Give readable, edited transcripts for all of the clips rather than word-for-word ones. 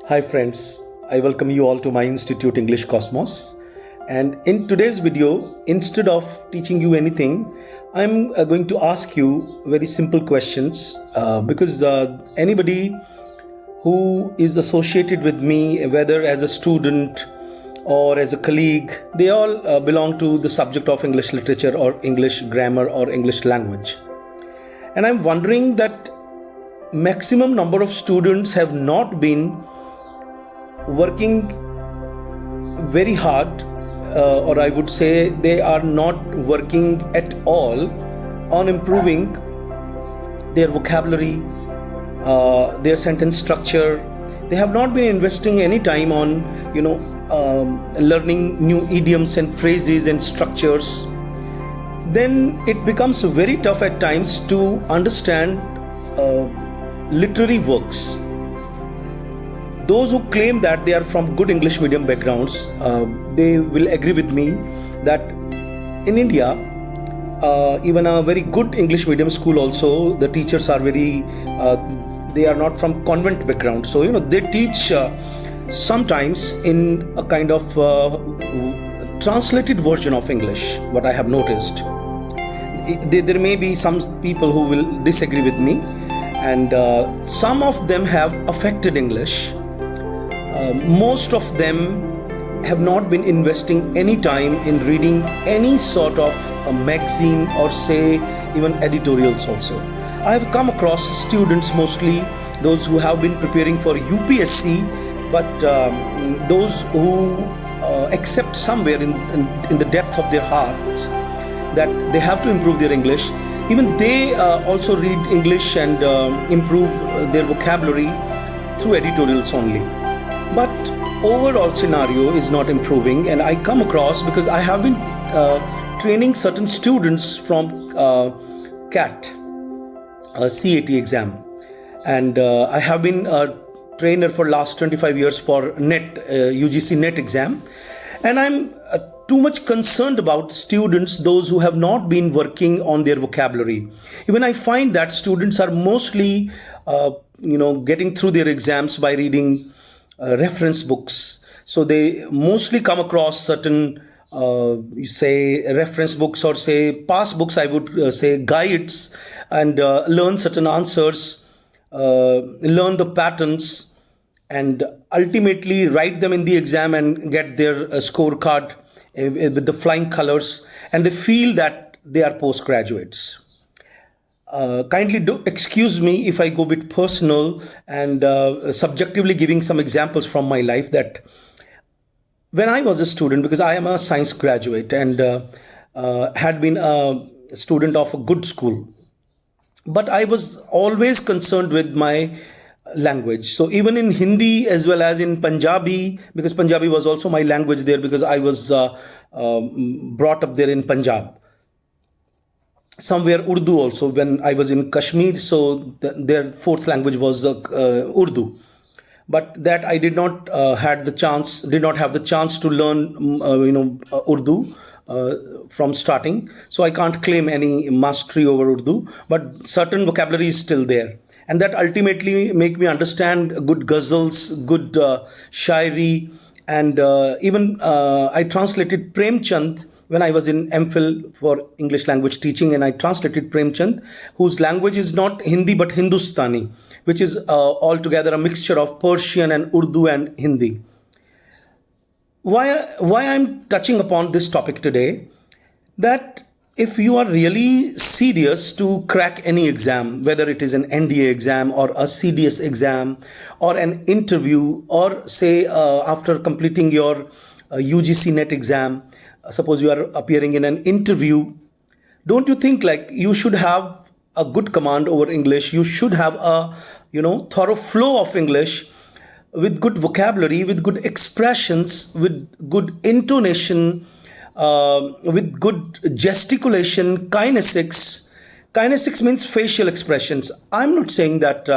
Hi friends, I welcome you all to my Institute English Cosmos. And in today's video, instead of teaching you anything, I'm going to ask you very simple questions because anybody who is associated with me, whether as a student or as a colleague, they all belong to the subject of English literature or English grammar or English language. And I'm wondering that maximum number of students have not been working very hard, or I would say they are not working at all on improving their vocabulary, their sentence structure. They have not been investing any time on learning new idioms and phrases and structures. Then it becomes very tough at times to understand literary works. Those who claim that they are from good English medium backgrounds, they will agree with me that in India, even a very good English medium school also, the teachers are they are not from convent background. So, they teach sometimes in a kind of translated version of English, what I have noticed. There may be some people who will disagree with me, and some of them have affected English. Most of them have not been investing any time in reading any sort of a magazine or say even editorials also. I have come across students, mostly those who have been preparing for UPSC, but those who accept somewhere in the depth of their heart that they have to improve their English. Even they also read English and improve their vocabulary through editorials only. But overall scenario is not improving, and I come across because I have been training certain students from CAT, CAT exam, and I have been a trainer for last 25 years for NET, UGC NET exam, and I'm too much concerned about students, those who have not been working on their vocabulary. Even I find that students are mostly getting through their exams by reading reference books. So they mostly come across certain say reference books or say past books, I would say guides, and learn certain answers, learn the patterns, and ultimately write them in the exam and get their scorecard with the flying colors, and they feel that they are postgraduates. Kindly do excuse me if I go a bit personal and subjectively giving some examples from my life, that when I was a student, because I am a science graduate and had been a student of a good school, but I was always concerned with my language. So even in Hindi as well as in Punjabi, because Punjabi was also my language there, because I was brought up there in Punjab. Somewhere Urdu also when I was in Kashmir, so their fourth language was Urdu, but that I did not have the chance to learn Urdu from starting, so I can't claim any mastery over Urdu, but certain vocabulary is still there, and that ultimately make me understand good ghazals, good shairi, and even I translated Premchand when I was in MPhil for English language teaching, and I translated Premchand, whose language is not Hindi but Hindustani, which is altogether a mixture of Persian and Urdu and Hindi. Why I'm touching upon this topic today, that if you are really serious to crack any exam, whether it is an NDA exam or a CDS exam or an interview, or say after completing your UGC NET exam, suppose you are appearing in an interview, don't you think like you should have a good command over English? You should have a thorough flow of English with good vocabulary, with good expressions, with good intonation, with good gesticulation, kinesics. Kinesics means facial expressions. I'm not saying that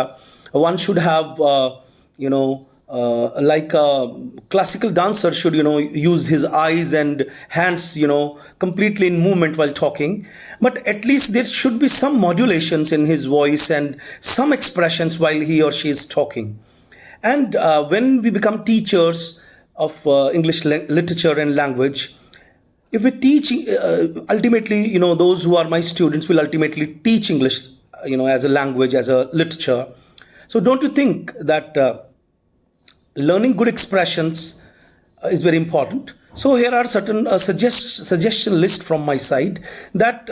one should have like a classical dancer should use his eyes and hands completely in movement while talking, but at least there should be some modulations in his voice and some expressions while he or she is talking. And when we become teachers of English literature and language, if we teach, ultimately, those who are my students will ultimately teach English, as a language, as a literature. So don't you think that learning good expressions is very important? So here are certain suggestion list from my side, that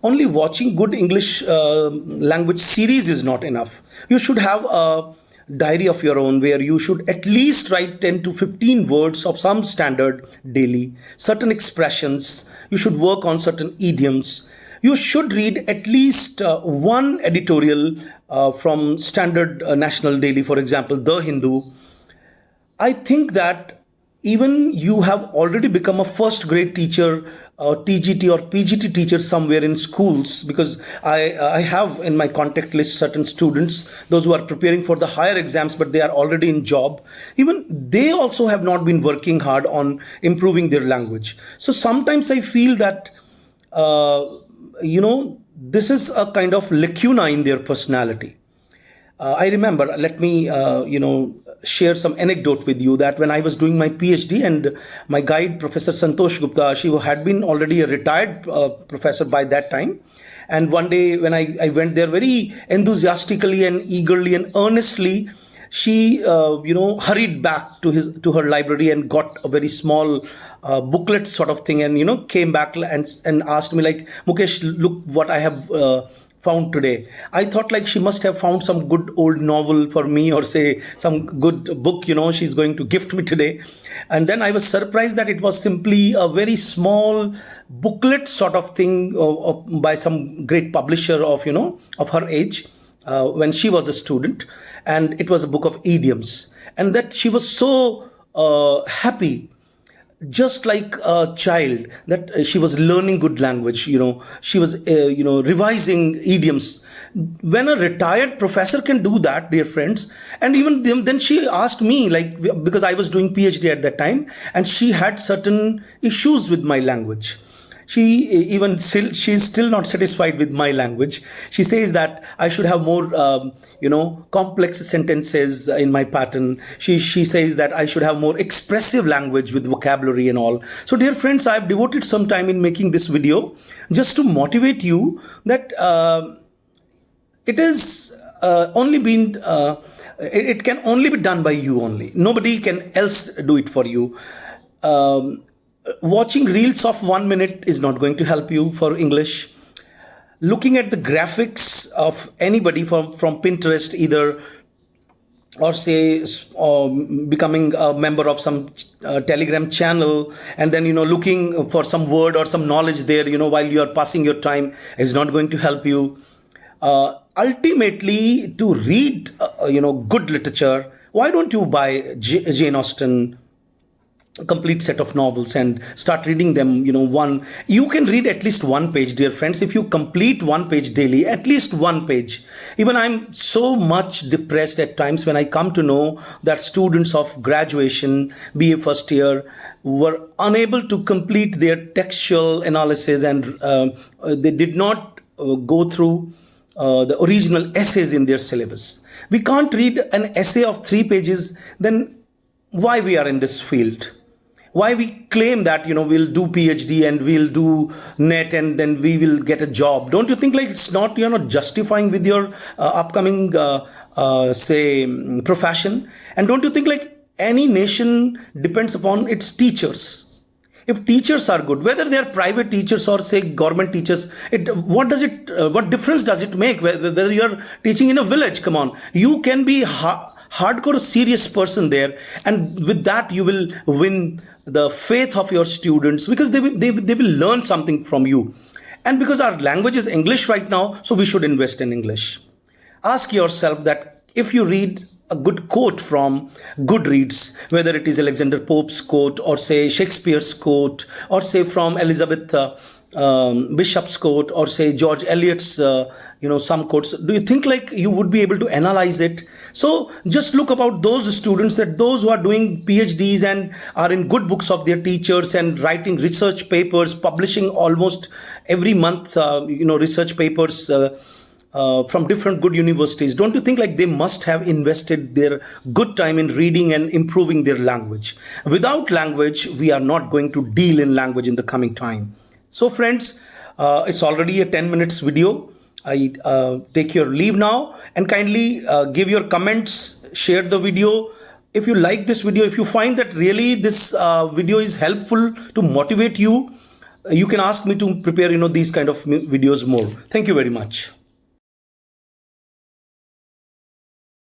only watching good English language series is not enough. You should have a diary of your own where you should at least write 10 to 15 words of some standard daily, certain expressions. You should work on certain idioms. You should read at least one editorial from standard national daily, for example, The Hindu. I think that even you have already become a first grade teacher, TGT or PGT teacher somewhere in schools, because I have in my contact list certain students, those who are preparing for the higher exams, but they are already in job. Even they also have not been working hard on improving their language. So sometimes I feel that, this is a kind of lacuna in their personality. I remember, let me, share some anecdote with you, that when I was doing my PhD, and my guide, Professor Santosh Gupta, she had been already a retired professor by that time. And one day when I went there very enthusiastically and eagerly and earnestly, she, hurried back to her library and got a very small booklet sort of thing, and, came back and asked me, like, Mukesh, look what I have found today. I thought like she must have found some good old novel for me, or say some good book, she's going to gift me today. And then I was surprised that it was simply a very small booklet sort of thing by some great publisher of her age, when she was a student. And it was a book of idioms. And that she was so happy, just like a child, that she was learning good language. She was revising idioms. When a retired professor can do that, dear friends, and even then she asked me, like, because I was doing PhD at that time, and she had certain issues with my language. She's still not satisfied with my language. She says that I should have more complex sentences in my pattern. She says that I should have more expressive language with vocabulary and all. So dear friends, I have devoted some time in making this video just to motivate you that it is only been it can only be done by you only. Nobody can else do it for you. Watching reels of 1 minute is not going to help you for English. Looking at the graphics of anybody from Pinterest either, or say becoming a member of some Telegram channel, and then looking for some word or some knowledge there while you are passing your time, is not going to help you. Ultimately, to read good literature, why don't you buy Jane Austen, a complete set of novels, and start reading them? You can read at least one page, dear friends. If you complete one page daily, at least one page. Even I'm so much depressed at times when I come to know that students of graduation, BA first year, were unable to complete their textual analysis, and they did not go through the original essays in their syllabus. We can't read an essay of 3 pages, then why we are in this field? Why we claim that we'll do PhD and we'll do net and then we will get a job? Don't you think like it's not, you're not justifying with your upcoming say profession? And don't you think like any nation depends upon its teachers? If teachers are good, whether they are private teachers or say government teachers, what difference does it make whether you are teaching in a village? Come on, you can be hardcore serious person there, and with that you will win the faith of your students, because they will learn something from you. And because our language is English right now, so we should invest in English. Ask yourself that if you read a good quote from Goodreads, whether it is Alexander Pope's quote, or say Shakespeare's quote, or say from Elizabeth Bishop's quote, or say George Eliot's some quotes, do you think like you would be able to analyze it? So just look about those students, that those who are doing PhDs and are in good books of their teachers and writing research papers, publishing almost every month research papers, from different good universities, don't you think like they must have invested their good time in reading and improving their language? Without language, we are not going to deal in language in the coming time. So friends, it's already a 10 minutes video. I take your leave now, and kindly give your comments, share the video. If you like this video, if you find that really this video is helpful to motivate you, you can ask me to prepare these kind of videos more. Thank you very much.